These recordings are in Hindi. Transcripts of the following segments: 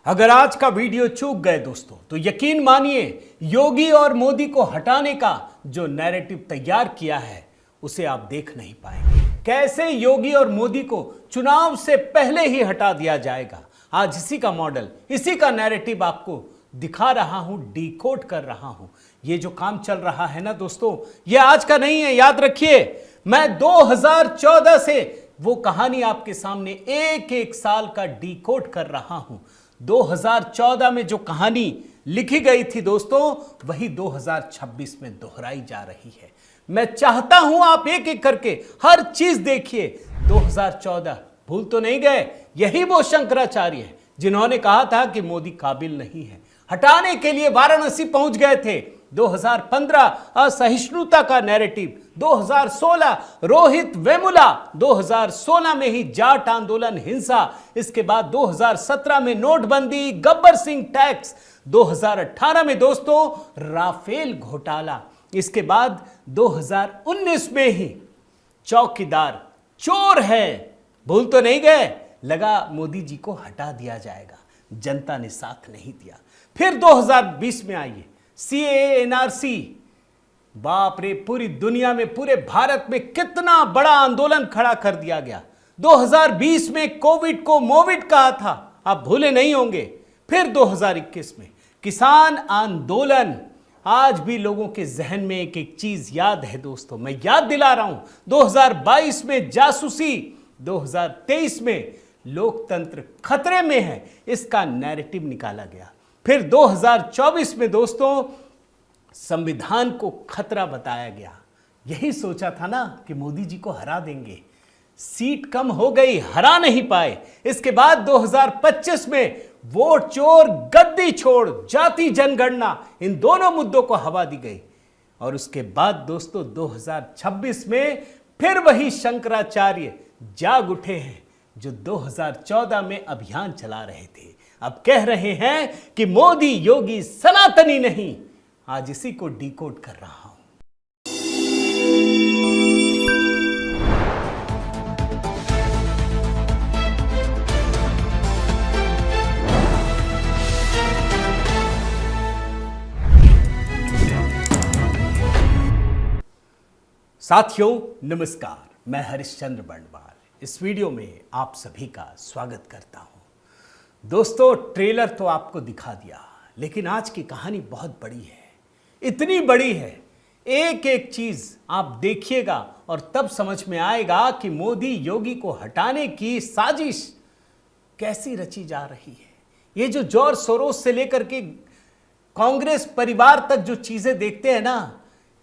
अगर आज का वीडियो चूक गए दोस्तों तो यकीन मानिए योगी और मोदी को हटाने का जो नैरेटिव तैयार किया है उसे आप देख नहीं पाएंगे। कैसे योगी और मोदी को चुनाव से पहले ही हटा दिया जाएगा, आज इसी का मॉडल, इसी का नैरेटिव आपको दिखा रहा हूं, डिकोड कर रहा हूं। ये जो काम चल रहा है ना दोस्तों, ये आज का नहीं है, याद रखिए। मैं 2014 से वो कहानी आपके सामने एक एक साल का डिकोड कर रहा हूं। 2014 में जो कहानी लिखी गई थी दोस्तों, वही 2026 में दोहराई जा रही है। मैं चाहता हूं आप एक एक करके हर चीज देखिए। 2014 भूल तो नहीं गए, यही वो शंकराचार्य है जिन्होंने कहा था कि मोदी काबिल नहीं है। हटाने के लिए वाराणसी पहुंच गए थे। 2015 असहिष्णुता का नैरेटिव, 2016 रोहित वेमुला, 2016 में ही जाट आंदोलन, हिंसा, इसके बाद 2017 में नोटबंदी, गब्बर सिंह टैक्स, 2018 में दोस्तों राफेल घोटाला, इसके बाद 2019 में ही चौकीदार चोर है, भूल तो नहीं गए, लगा मोदी जी को हटा दिया जाएगा, जनता ने साथ नहीं दिया। फिर 2020 में आइए, सीएए, एनआरसी, बाप रे, पूरी दुनिया में, पूरे भारत में कितना बड़ा आंदोलन खड़ा कर दिया गया। 2020 में कोविड को मोविड कहा था, आप भूले नहीं होंगे। फिर 2021 में किसान आंदोलन, आज भी लोगों के जहन में एक एक चीज याद है दोस्तों, मैं याद दिला रहा हूं। 2022 में जासूसी, 2023 में लोकतंत्र खतरे में है, इसका नैरेटिव निकाला गया। फिर 2024 में दोस्तों संविधान को खतरा बताया गया। यही सोचा था ना कि मोदी जी को हरा देंगे, सीट कम हो गई, हरा नहीं पाए। इसके बाद 2025 में वोट चोर, गद्दी छोड़, जाति जनगणना, इन दोनों मुद्दों को हवा दी गई। और उसके बाद दोस्तों 2026 में फिर वही शंकराचार्य जाग उठे हैं जो 2014 में अभियान चला रहे थे। अब कह रहे हैं कि मोदी योगी सनातनी नहीं। आज इसी को डिकोड कर रहा हूं। साथियों नमस्कार, मैं हरिश्चंद्र बंडवाल इस वीडियो में आप सभी का स्वागत करता हूं। दोस्तों ट्रेलर तो आपको दिखा दिया, लेकिन आज की कहानी बहुत बड़ी है, इतनी बड़ी है, एक एक चीज आप देखिएगा और तब समझ में आएगा कि मोदी योगी को हटाने की साजिश कैसी रची जा रही है। ये जो जॉर्ज सोरोस से लेकर के कांग्रेस परिवार तक जो चीजें देखते हैं ना,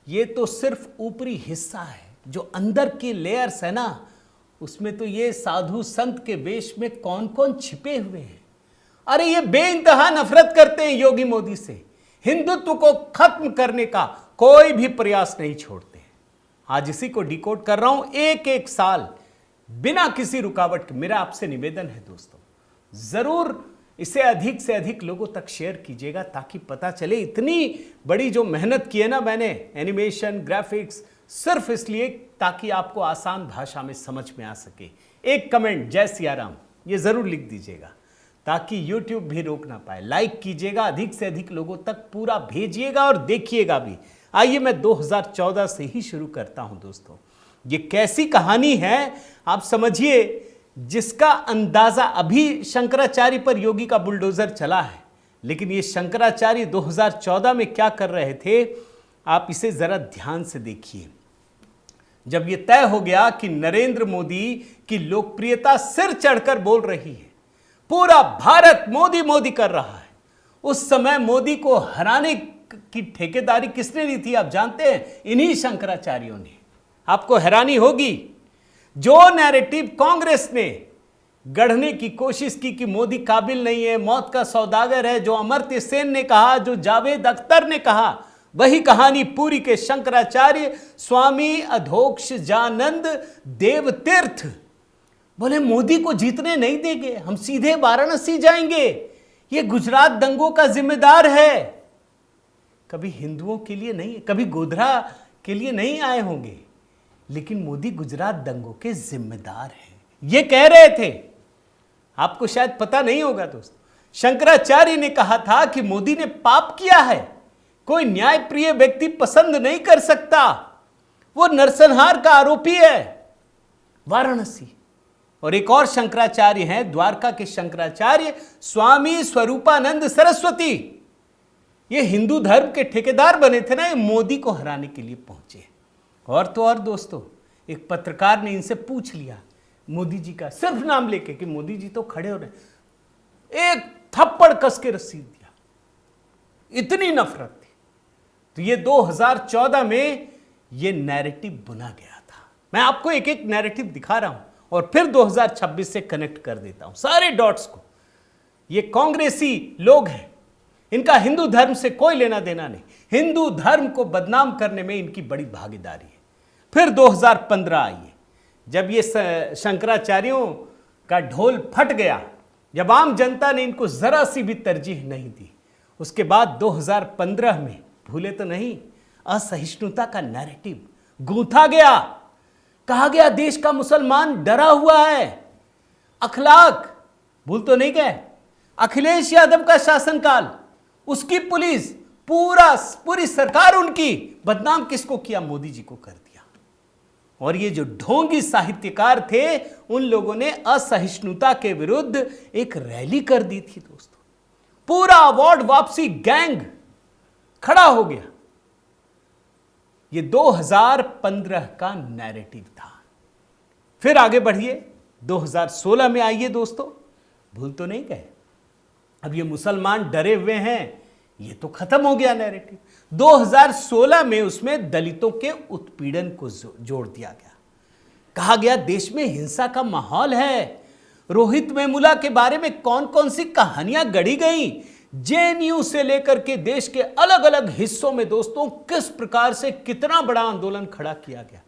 ये तो सिर्फ ऊपरी हिस्सा है। जो अंदर की लेयर्स है ना, उसमें तो ये साधु संत के वेश में कौन कौन छिपे हुए हैं। अरे ये बेइंतहा नफरत करते हैं योगी मोदी से, हिंदुत्व को खत्म करने का कोई भी प्रयास नहीं छोड़ते हैं। आज इसी को डिकोड कर रहा हूं, एक एक साल बिना किसी रुकावट के। मेरा आपसे निवेदन है दोस्तों, जरूर इसे अधिक से अधिक लोगों तक शेयर कीजिएगा ताकि पता चले इतनी बड़ी जो मेहनत की है ना मैंने, एनिमेशन, ग्राफिक्स, सिर्फ इसलिए ताकि आपको आसान भाषा में समझ में आ सके। एक कमेंट जय सिया राम ये जरूर लिख दीजिएगा ताकि YouTube भी रोक ना पाए। लाइक कीजिएगा, अधिक से अधिक लोगों तक पूरा भेजिएगा और देखिएगा भी। आइए मैं 2014 से ही शुरू करता हूं दोस्तों। ये कैसी कहानी है आप समझिए, जिसका अंदाजा, अभी शंकराचार्य पर योगी का बुलडोजर चला है, लेकिन ये शंकराचार्य 2014 में क्या कर रहे थे आप इसे जरा ध्यान से देखिए। जब ये तय हो गया कि नरेंद्र मोदी की लोकप्रियता सिर चढ़कर बोल रही है, पूरा भारत मोदी मोदी कर रहा है, उस समय मोदी को हराने की ठेकेदारी किसने ली थी आप जानते हैं? इन्हीं शंकराचार्यों ने। आपको हैरानी होगी, जो नैरेटिव कांग्रेस ने गढ़ने की कोशिश की कि मोदी काबिल नहीं है, मौत का सौदागर है, जो अमर्त्य सेन ने कहा, जो जावेद अख्तर ने कहा, वही कहानी पूरी के शंकराचार्य स्वामी अधोक्षजानंद देवतीर्थ बोले मोदी को जीतने नहीं देंगे, हम सीधे वाराणसी जाएंगे, ये गुजरात दंगों का जिम्मेदार है। कभी हिंदुओं के लिए नहीं, कभी गोधरा के लिए नहीं आए होंगे, लेकिन मोदी गुजरात दंगों के जिम्मेदार हैं, ये कह रहे थे। आपको शायद पता नहीं होगा दोस्तों, शंकराचार्य ने कहा था कि मोदी ने पाप किया है, कोई न्यायप्रिय व्यक्ति पसंद नहीं कर सकता, वो नरसंहार का आरोपी है। वाराणसी। और एक और शंकराचार्य हैं, द्वारका के शंकराचार्य स्वामी स्वरूपानंद सरस्वती। ये हिंदू धर्म के ठेकेदार बने थे ना, ये मोदी को हराने के लिए पहुंचे। और तो और दोस्तों, एक पत्रकार ने इनसे पूछ लिया मोदी जी का, सिर्फ नाम लेके कि मोदी जी तो खड़े हो रहे, एक थप्पड़ कस के रसीद दिया। इतनी नफरत थी। तो ये 2014 में ये नैरेटिव बुना गया था। मैं आपको एक एक नैरेटिव दिखा रहा हूं और फिर 2026 से कनेक्ट कर देता हूं सारे डॉट्स को। ये कांग्रेसी लोग हैं, इनका हिंदू धर्म से कोई लेना देना नहीं, हिंदू धर्म को बदनाम करने में इनकी बड़ी भागीदारी है। फिर 2015 आइए, जब ये शंकराचार्यों का ढोल फट गया, जब आम जनता ने इनको जरा सी भी तरजीह नहीं दी, उसके बाद 2015 में, भूले तो नहीं, असहिष्णुता का नैरेटिव गूंथा गया। कहा गया देश का मुसलमान डरा हुआ है। अखलाक, भूल तो नहीं गए, अखिलेश यादव का शासनकाल, उसकी पुलिस, पूरी सरकार उनकी, बदनाम किसको किया? मोदी जी को कर दिया। और ये जो ढोंगी साहित्यकार थे, उन लोगों ने असहिष्णुता के विरुद्ध एक रैली कर दी थी दोस्तों। पूरा अवार्ड वापसी गैंग खड़ा हो गया। ये 2015 का नैरेटिव था। फिर आगे बढ़िए, 2016 में आइए दोस्तों, भूल तो नहीं गए, अब ये मुसलमान डरे हुए हैं, ये तो खत्म हो गया नैरेटिव। 2016 में उसमें दलितों के उत्पीड़न को जोड़ दिया गया। कहा गया देश में हिंसा का माहौल है। रोहित वेमुला के बारे में कौन कौन सी कहानियां गढ़ी गई, जेएनयू से लेकर के देश के अलग अलग हिस्सों में दोस्तों किस प्रकार से कितना बड़ा आंदोलन खड़ा किया गया।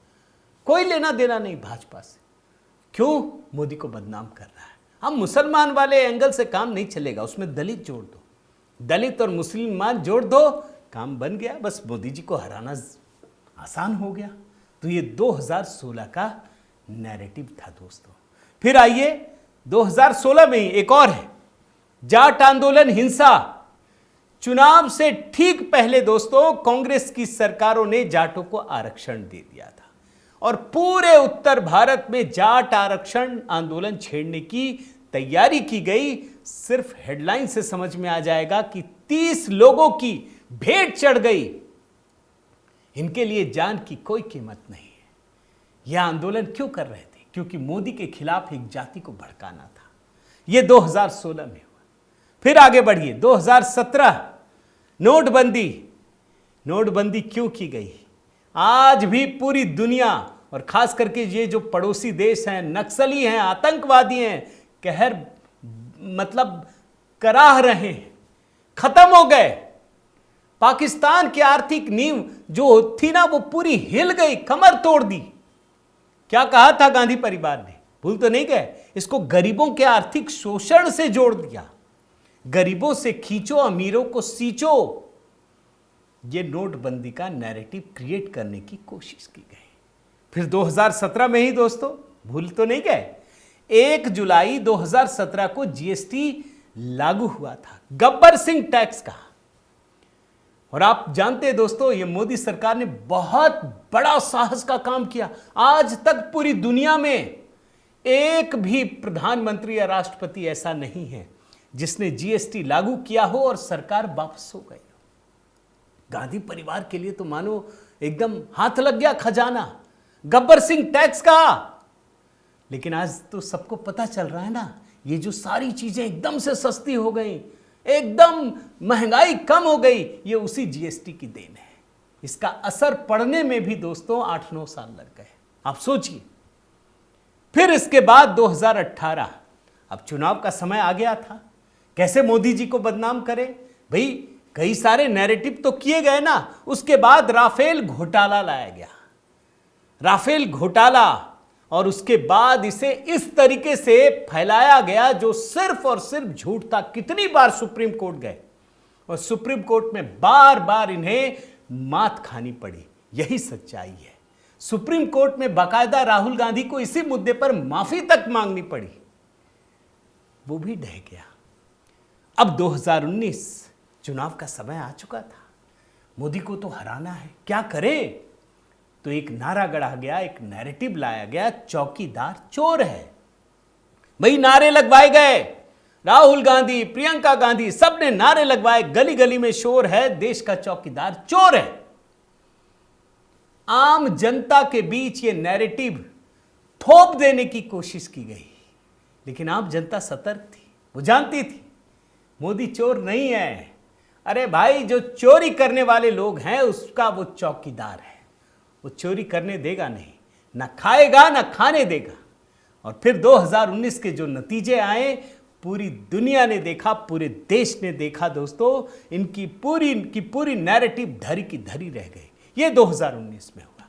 कोई लेना देना नहीं भाजपा से। क्यों? मोदी को बदनाम कर रहा है। हम मुसलमान वाले एंगल से काम नहीं चलेगा, उसमें दलित जोड़ दो, दलित और मुसलमान जोड़ दो, काम बन गया। बस मोदी जी को हराना आसान हो गया। तो ये 2016 का नैरेटिव था दोस्तों। फिर आइए 2016 में ही एक और है, जाट आंदोलन हिंसा। चुनाव से ठीक पहले दोस्तों कांग्रेस की सरकारों ने जाटों को आरक्षण दे दिया था और पूरे उत्तर भारत में जाट आरक्षण आंदोलन छेड़ने की तैयारी की गई। सिर्फ हेडलाइन से समझ में आ जाएगा कि 30 लोगों की भेंट चढ़ गई। इनके लिए जान की कोई कीमत नहीं है। यह आंदोलन क्यों कर रहे थे? क्योंकि मोदी के खिलाफ एक जाति को भड़काना था। यह 2016 में हुआ। फिर आगे बढ़िए, 2017 नोटबंदी। नोटबंदी क्यों की गई? आज भी पूरी दुनिया और खास करके ये जो पड़ोसी देश हैं, नक्सली हैं, आतंकवादी हैं, कहर मतलब कराह रहे हैं, खत्म हो गए। पाकिस्तान की आर्थिक नींव जो थी ना, वो पूरी हिल गई, कमर तोड़ दी। क्या कहा था गांधी परिवार ने? भूल तो नहीं गए? इसको गरीबों के आर्थिक शोषण से जोड़ दिया। गरीबों से खींचो, अमीरों को सींचो। ये नोटबंदी का नैरेटिव क्रिएट करने की कोशिश की गई। फिर 2017 में ही दोस्तों, भूल तो नहीं गए, 1 जुलाई 2017 को जीएसटी लागू हुआ था, गब्बर सिंह टैक्स का। और आप जानते हैं दोस्तों, ये मोदी सरकार ने बहुत बड़ा साहस का काम किया। आज तक पूरी दुनिया में एक भी प्रधानमंत्री या राष्ट्रपति ऐसा नहीं है जिसने जीएसटी लागू किया हो और सरकार वापस हो गई। गांधी परिवार के लिए तो मानो एकदम हाथ लग गया खजाना, गब्बर सिंह टैक्स का। लेकिन आज तो सबको पता चल रहा है ना, ये जो सारी चीजें एकदम से सस्ती हो गई, एकदम महंगाई कम हो गई, ये उसी जीएसटी की देन है। इसका असर पड़ने में भी दोस्तों 8-9 साल लग गए। आप सोचिए। फिर इसके बाद 2018, अब चुनाव का समय आ गया था। कैसे मोदी जी को बदनाम करें भाई? कई सारे नैरेटिव तो किए गए ना। उसके बाद राफेल घोटाला लाया गया, राफेल घोटाला, और उसके बाद इसे इस तरीके से फैलाया गया जो सिर्फ और सिर्फ झूठ था। कितनी बार सुप्रीम कोर्ट गए और सुप्रीम कोर्ट में बार बार इन्हें मात खानी पड़ी। यही सच्चाई है। सुप्रीम कोर्ट में बाकायदा राहुल गांधी को इसी मुद्दे पर माफी तक मांगनी पड़ी, वो भी ढह गया। अब 2019 चुनाव का समय आ चुका था, मोदी को तो हराना है, क्या करें? तो एक नारा गढ़ा गया, एक नैरेटिव लाया गया, चौकीदार चोर है। भाई नारे लगवाए गए, राहुल गांधी, प्रियंका गांधी सबने नारे लगवाए, गली गली में शोर है, देश का चौकीदार चोर है। आम जनता के बीच ये नैरेटिव थोप देने की कोशिश की गई, लेकिन आम जनता सतर्क थी, वो जानती थी मोदी चोर नहीं है। अरे भाई, जो चोरी करने वाले लोग हैं उसका वो चौकीदार है, वो चोरी करने देगा नहीं, ना खाएगा ना खाने देगा। और फिर 2019 के जो नतीजे आए, पूरी दुनिया ने देखा, पूरे देश ने देखा दोस्तों, इनकी पूरी नैरेटिव धरी की धरी रह गई। ये 2019 में हुआ।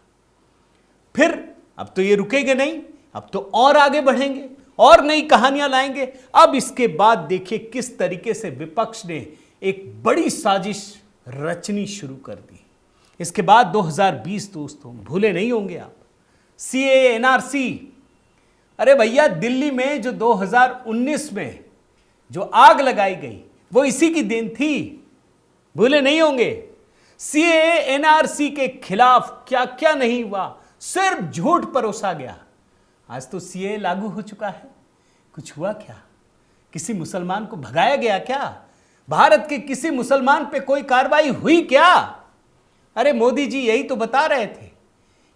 फिर अब तो ये रुकेंगे नहीं, अब तो और आगे बढ़ेंगे और नई कहानियां लाएंगे। अब इसके बाद देखिए किस तरीके से विपक्ष ने एक बड़ी साजिश रचनी शुरू कर दी। इसके बाद 2020 दोस्तों भूले नहीं होंगे आप, सीएए, एनआरसी। अरे भैया, दिल्ली में जो 2019 में जो आग लगाई गई वो इसी की देन थी, भूले नहीं होंगे। सीएए, एनआरसी के खिलाफ क्या क्या नहीं हुआ, सिर्फ झूठ परोसा गया। आज तो सीएए लागू हो चुका है, कुछ हुआ क्या? किसी मुसलमान को भगाया गया क्या? भारत के किसी मुसलमान पे कोई कार्रवाई हुई क्या? अरे मोदी जी यही तो बता रहे थे,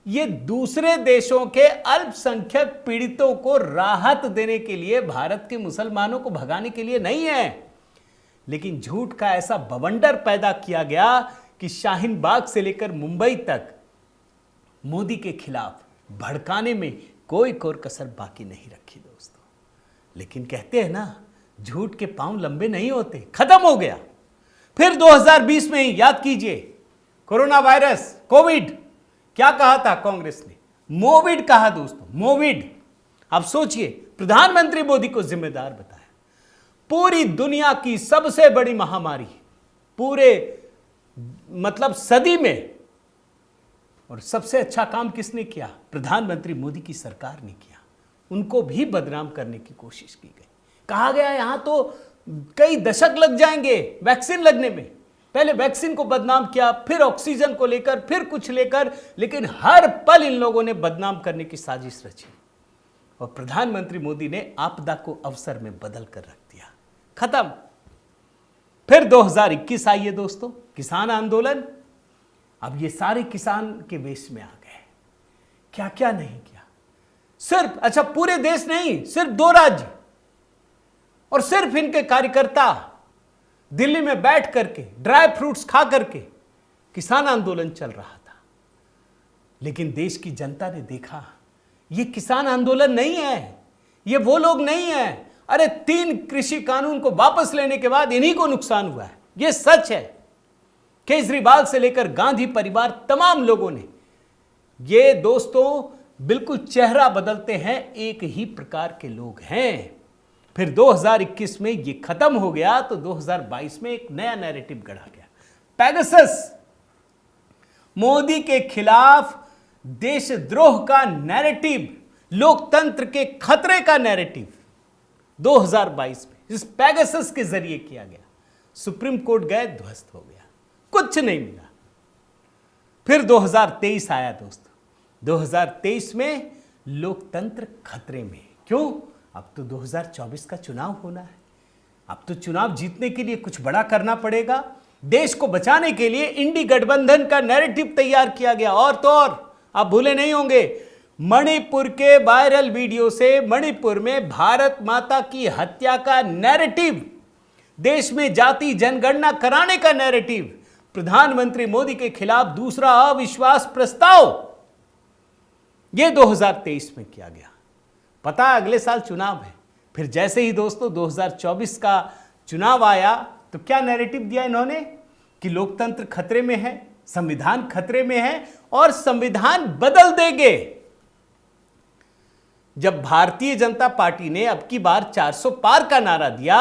ये दूसरे देशों के अल्पसंख्यक पीड़ितों को राहत देने के लिए, भारत के मुसलमानों को भगाने के लिए नहीं है। लेकिन झूठ का ऐसा बवंडर पैदा किया गया कि शाहीन बाग से लेकर मुंबई तक मोदी के खिलाफ भड़काने में कोई कसर बाकी नहीं रखी दोस्तों। लेकिन कहते हैं ना, झूठ के पांव लंबे नहीं होते, खत्म हो गया। फिर 2020 में ही याद कीजिए, कोरोना वायरस, कोविड, क्या कहा था कांग्रेस ने? मोविड कहा दोस्तों, मोविड। अब सोचिए, प्रधानमंत्री मोदी को जिम्मेदार बताया। पूरी दुनिया की सबसे बड़ी महामारी पूरे सदी में, और सबसे अच्छा काम किसने किया? प्रधानमंत्री मोदी की सरकार ने किया। उनको भी बदनाम करने की कोशिश की गई। कहा गया यहां तो कई दशक लग जाएंगे वैक्सीन लगने में। पहले वैक्सीन को बदनाम किया, फिर ऑक्सीजन को लेकर, फिर कुछ लेकर, लेकिन हर पल इन लोगों ने बदनाम करने की साजिश रची। और प्रधानमंत्री मोदी ने आपदा को अवसर में बदल कर रख दिया, खत्म। फिर 2021 आइए दोस्तों, किसान आंदोलन। अब ये सारे किसान के वेश में आ गए। क्या क्या नहीं किया, सिर्फ पूरे देश नहीं, सिर्फ 2 राज्य और सिर्फ इनके कार्यकर्ता दिल्ली में बैठ करके ड्राई फ्रूट्स खा करके किसान आंदोलन चल रहा था। लेकिन देश की जनता ने देखा, ये किसान आंदोलन नहीं है, ये वो लोग नहीं है। अरे 3 कृषि कानून को वापस लेने के बाद इन्हीं को नुकसान हुआ है, ये सच है। केजरीवाल से लेकर गांधी परिवार, तमाम लोगों ने, ये दोस्तों बिल्कुल चेहरा बदलते हैं, एक ही प्रकार के लोग हैं। फिर 2021 में ये खत्म हो गया तो 2022 में एक नया नैरेटिव गढ़ा गया, पेगासस। मोदी के खिलाफ देशद्रोह का नैरेटिव, लोकतंत्र के खतरे का नैरेटिव 2022 में इस पेगासस के जरिए किया गया। सुप्रीम कोर्ट गए, ध्वस्त हो गया, कुछ नहीं मिला। फिर 2023 आया दोस्तों। 2023 में लोकतंत्र खतरे में। क्यों? अब तो 2024 का चुनाव होना है। अब तो चुनाव जीतने के लिए कुछ बड़ा करना पड़ेगा। देश को बचाने के लिए इंडी गठबंधन का नैरेटिव तैयार किया गया। और तो और आप भूले नहीं होंगे, मणिपुर के वायरल वीडियो से मणिपुर में भारत माता की हत्या का नैरेटिव, देश में जाति जनगणना कराने का नैरेटिव, प्रधानमंत्री मोदी के खिलाफ दूसरा अविश्वास प्रस्ताव, यह 2023 में किया गया। पता अगले साल चुनाव है। फिर जैसे ही दोस्तों 2024 का चुनाव आया तो क्या नैरेटिव दिया इन्होंने कि लोकतंत्र खतरे में है, संविधान खतरे में है और संविधान बदल देंगे। जब भारतीय जनता पार्टी ने अब की बार 400 पार का नारा दिया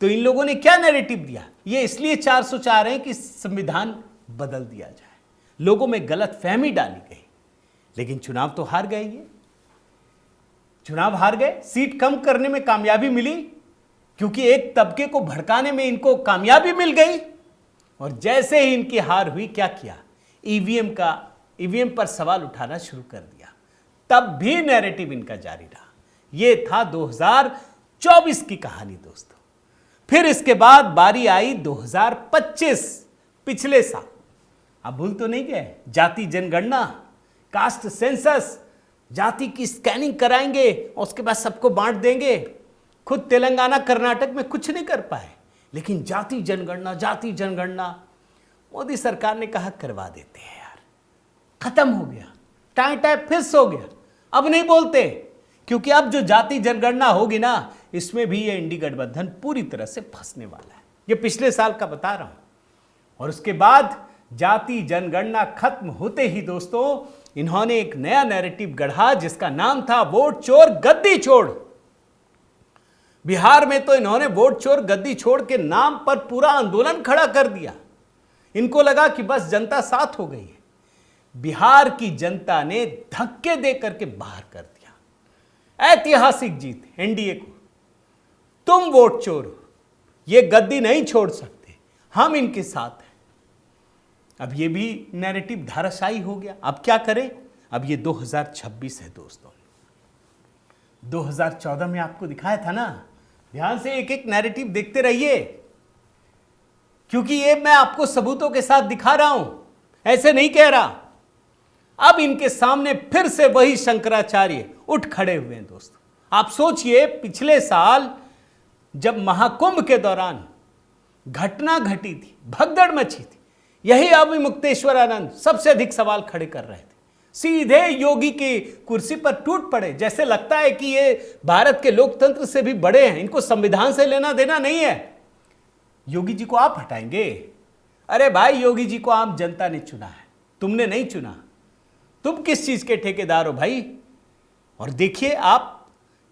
तो इन लोगों ने क्या नैरेटिव दिया? ये इसलिए 400 चाह रहे हैं कि संविधान बदल दिया जाए। लोगों में गलत फहमी डाली गई। लेकिन चुनाव तो हार गए, ये चुनाव हार गए, सीट कम करने में कामयाबी मिली, क्योंकि एक तबके को भड़काने में इनको कामयाबी मिल गई और जैसे ही इनकी हार हुई क्या किया, ईवीएम पर सवाल उठाना शुरू कर दिया। तब भी नैरेटिव इनका जारी रहा। यह था 2024 की कहानी दोस्तों। फिर इसके बाद बारी आई 2025, पिछले साल। आप भूल तो नहीं गए, जाति जनगणना, कास्ट सेंसस, जाति की स्कैनिंग कराएंगे और उसके बाद सबको बांट देंगे। खुद तेलंगाना कर्नाटक में कुछ नहीं कर पाए, लेकिन जाति जनगणना मोदी सरकार ने कहा करवा देते हैं यार। खत्म हो गया, टाई फिक्स हो गया। अब नहीं बोलते, क्योंकि अब जो जाति जनगणना होगी ना, इसमें भी ये इंडी गठबंधन पूरी तरह से फंसने वाला है। ये पिछले साल का बता रहा हूं। और उसके बाद जाति जनगणना खत्म होते ही दोस्तों इन्होंने एक नया नैरेटिव गढ़ा जिसका नाम था वोट चोर गद्दी छोड़। बिहार में तो इन्होंने वोट चोर गद्दी छोड़ के नाम पर पूरा आंदोलन खड़ा कर दिया। इनको लगा कि बस जनता साथ हो गई है। बिहार की जनता ने धक्के दे करके बाहर कर दिया। ऐतिहासिक जीत एनडीए को। तुम वोट चोर हो, ये गद्दी नहीं छोड़ सकते, हम इनके साथ हैं। अब ये भी नैरेटिव धाराशायी हो गया। अब क्या करें? अब ये 2026 है दोस्तों। 2014 में आपको दिखाया था ना। ध्यान से एक एक नैरेटिव देखते रहिए, क्योंकि ये मैं आपको सबूतों के साथ दिखा रहा हूं, ऐसे नहीं कह रहा। अब इनके सामने फिर से वही शंकराचार्य उठ खड़े हुए हैं दोस्तों। आप सोचिए, पिछले साल जब महाकुंभ के दौरान घटना घटी थी, भगदड़ मची थी, यही अविमुक्तेश्वरानंद सबसे अधिक सवाल खड़े कर रहे थे। सीधे योगी की कुर्सी पर टूट पड़े। जैसे लगता है कि ये भारत के लोकतंत्र से भी बड़े हैं, इनको संविधान से लेना देना नहीं है। योगी जी को आप हटाएंगे? अरे भाई, योगी जी को आम जनता ने चुना है, तुमने नहीं चुना। तुम किस चीज के ठेकेदार हो भाई? और देखिए आप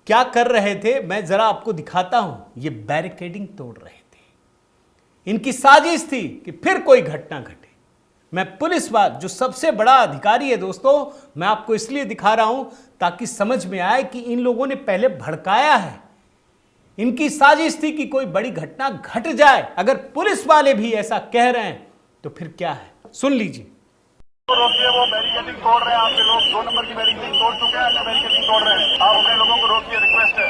क्या कर रहे थे, मैं जरा आपको दिखाता हूं। ये बैरिकेडिंग तोड़ रहे थे। इनकी साजिश थी कि फिर कोई घटना घटे। मैं पुलिस वाला जो सबसे बड़ा अधिकारी है दोस्तों, मैं आपको इसलिए दिखा रहा हूं ताकि समझ में आए कि इन लोगों ने पहले भड़काया है। इनकी साजिश थी कि कोई बड़ी घटना घट जाए। अगर पुलिस वाले भी ऐसा कह रहे हैं तो फिर क्या है, सुन लीजिए। रोकिए, वो बैरिकेडिंग तोड़ रहे हैं। आपके लोग 2 नंबर की बैरिकेडिंग तोड़ चुके हैं, बैरिकेडिंग तोड़ रहे हैं। आप अपने लोगों को रोकिए, रिक्वेस्ट है।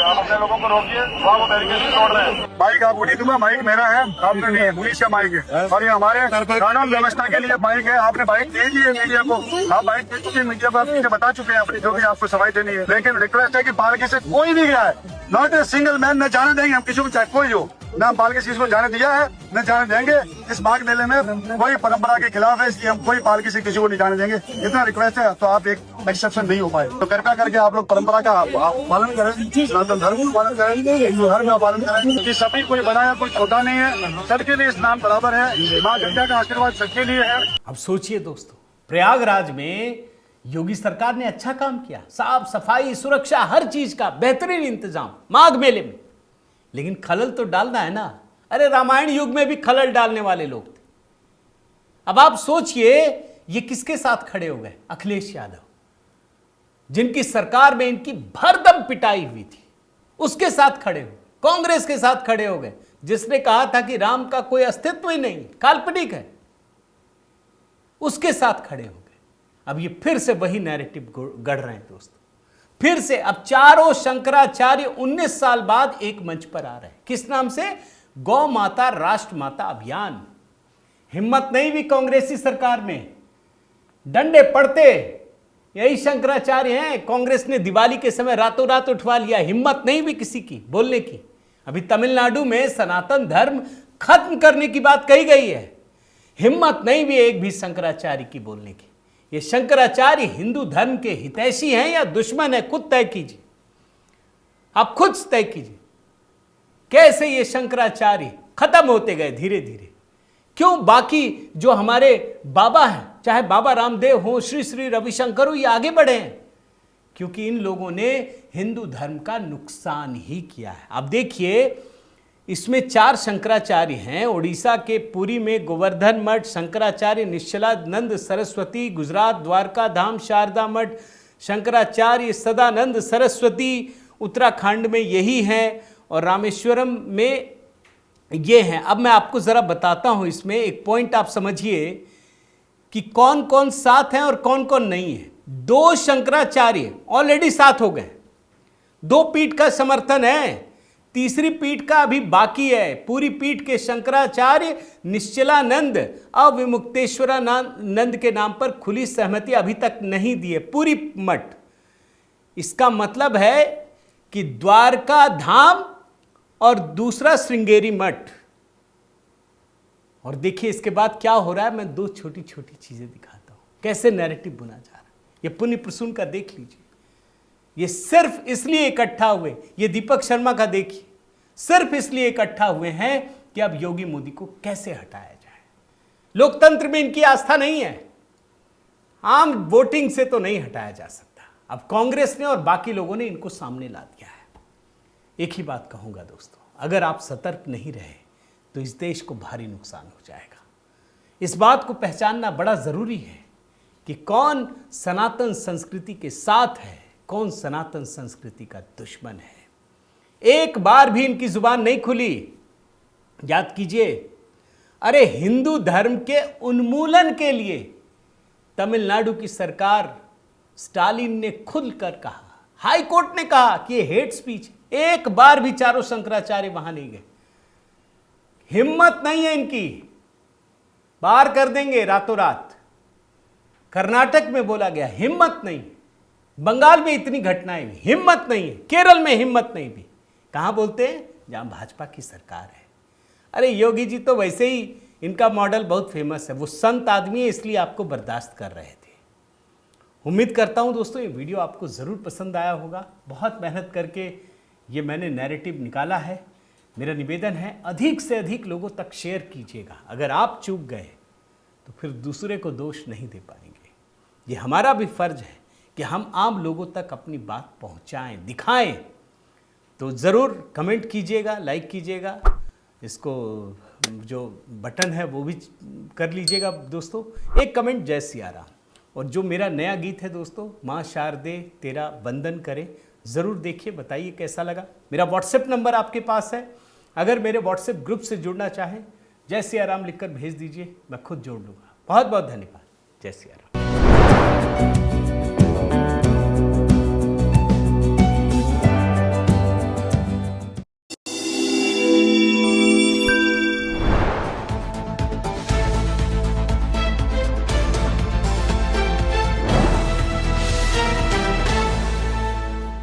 आप अपने लोगों को रोकिए, वहाँ वो बैरिकेडिंग तोड़ रहे हैं। माइक आपको नहीं दूंगा, माइक मेरा है, आपका नहीं है, पुलिस का माइक है और ये हमारे कानून व्यवस्था के लिए माइक है। आपने माइक दे दी है मीडिया को, आप माइक दे चुके हैं मीडिया को, आप बता चुके हैं अपनी जो भी आपको सफाई देनी है। लेकिन रिक्वेस्ट है कि पालकी से कोई नहीं गया है, नॉट ए सिंगल मैन। न जाने देंगे हम किसी को, चाहे कोई हो, न हम पालकी से किसी को जाने दिया है, न जाने देंगे। इस माघ मेले में कोई परंपरा के खिलाफ है, इसलिए हम कोई पालकी से किसी को नहीं जाने देंगे। इतना रिक्वेस्ट है। तो आप एक एक्सेप्शन नहीं हो पाए, तो कृपया करके आप लोग परंपरा का पालन करें, सनातन धर्म का पालन करें, हिंदू धर्म का पालन करें। कि सभी कोई बड़ा है, कोई छोटा नहीं है, सबके लिए इस्लाम बराबर है। माँ गंगा का आशीर्वाद सबके लिए है। अब सोचिए दोस्तों, प्रयागराज में योगी सरकार ने अच्छा काम किया, साफ सफाई, सुरक्षा, हर चीज का बेहतरीन इंतजाम माघ मेले में। लेकिन खलल तो डालना है ना। अरे रामायण युग में भी खलल डालने वाले लोग थे। अब आप सोचिए, ये किसके साथ खड़े हो गए? अखिलेश यादव, जिनकी सरकार में इनकी भरदम पिटाई हुई थी, उसके साथ खड़े हो। कांग्रेस के साथ खड़े हो गए, जिसने कहा था कि राम का कोई अस्तित्व ही नहीं, काल्पनिक है, उसके साथ खड़े हो गए। अब ये फिर से वही नैरेटिव गढ़ रहे हैं दोस्तों। फिर से अब चारों शंकराचार्य 19 साल बाद एक मंच पर आ रहे हैं। किस नाम से? गौ माता राष्ट्र माता अभियान। हिम्मत नहीं भी कांग्रेसी सरकार में, डंडे पड़ते यही शंकराचार्य हैं। कांग्रेस ने दिवाली के समय रातों रात उठवा लिया। हिम्मत नहीं भी किसी की बोलने की। अभी तमिलनाडु में सनातन धर्म खत्म करने की बात कही गई है, हिम्मत नहीं भी एक भी शंकराचार्य की बोलने की। ये शंकराचार्य हिंदू धर्म के हितैषी हैं या दुश्मन है? खुद तय कीजिए, आप खुद तय कीजिए। कैसे ये शंकराचार्य खत्म होते गए धीरे धीरे? क्यों बाकी जो हमारे बाबा हैं, चाहे बाबा रामदेव हो, श्री श्री रविशंकर हो, ये आगे बढ़े हैं? क्योंकि इन लोगों ने हिंदू धर्म का नुकसान ही किया है। अब देखिए, इसमें 4 शंकराचार्य हैं। उड़ीसा के पुरी में गोवर्धन मठ शंकराचार्य निश्चलानंद सरस्वती, गुजरात द्वारका धाम शारदा मठ शंकराचार्य सदानंद सरस्वती, उत्तराखंड में यही है और रामेश्वरम में ये हैं। अब मैं आपको ज़रा बताता हूँ, इसमें एक पॉइंट आप समझिए कि कौन कौन साथ हैं और कौन कौन नहीं है। 2 शंकराचार्य ऑलरेडी साथ हो गए, 2 पीठ का समर्थन है, तीसरी पीठ का अभी बाकी है। पूरी पीठ के शंकराचार्य निश्चलानंद अविमुक्तेश्वरानंद के नाम पर खुली सहमति अभी तक नहीं दी है, पूरी मठ। इसका मतलब है कि द्वारका धाम और दूसरा श्रृंगेरी मठ। और देखिए इसके बाद क्या हो रहा है, मैं 2 छोटी छोटी चीजें दिखाता हूं, कैसे नैरेटिव बुना जा रहा है। ये पुण्य प्रसून का देख लीजिए, ये सिर्फ इसलिए इकट्ठा हुए, ये दीपक शर्मा का देखिए, सिर्फ इसलिए इकट्ठा हुए हैं कि अब योगी मोदी को कैसे हटाया जाए। लोकतंत्र में इनकी आस्था नहीं है, आम वोटिंग से तो नहीं हटाया जा सकता। अब कांग्रेस ने और बाकी लोगों ने इनको सामने ला दिया है। एक ही बात कहूंगा दोस्तों, अगर आप सतर्क नहीं रहे तो इस देश को भारी नुकसान हो जाएगा। इस बात को पहचानना बड़ा जरूरी है कि कौन सनातन संस्कृति के साथ है, कौन सनातन संस्कृति का दुश्मन है। एक बार भी इनकी जुबान नहीं खुली, याद कीजिए। अरे हिंदू धर्म के उन्मूलन के लिए तमिलनाडु की सरकार, स्टालिन ने खुद कर कहा, हाई कोर्ट ने कहा कि ये हेट स्पीच। एक बार भी चारों शंकराचार्य वहां नहीं गए। हिम्मत नहीं है इनकी, बाहर कर देंगे रातों रात। कर्नाटक में बोला गया हिम्मत नहीं, बंगाल में इतनी घटनाएं हुई, हिम्मत नहीं है, केरल में हिम्मत नहीं भी। कहां बोलते हैं? जहां भाजपा की सरकार है। अरे योगी जी तो वैसे ही इनका मॉडल बहुत फेमस है, वो संत आदमी है इसलिए आपको बर्दाश्त कर रहे थे। उम्मीद करता हूं दोस्तों ये वीडियो आपको ज़रूर पसंद आया होगा। बहुत मेहनत करके ये मैंने नैरेटिव निकाला है। मेरा निवेदन है अधिक से अधिक लोगों तक शेयर कीजिएगा। अगर आप चूक गए तो फिर दूसरे को दोष नहीं दे पाएंगे। ये हमारा भी फर्ज है कि हम आम लोगों तक अपनी बात पहुंचाएं, दिखाएं। तो ज़रूर कमेंट कीजिएगा, लाइक कीजिएगा, इसको जो बटन है वो भी कर लीजिएगा दोस्तों। एक कमेंट जय सिया राम। और जो मेरा नया गीत है दोस्तों, माँ शारदे तेरा वंदन करे, ज़रूर देखिए, बताइए कैसा लगा। मेरा व्हाट्सएप नंबर आपके पास है, अगर मेरे व्हाट्सएप ग्रुप से जुड़ना चाहें जय सिया राम लिखकर भेज दीजिए, मैं खुद जोड़ लूँगा। बहुत बहुत धन्यवाद। जय सिया राम।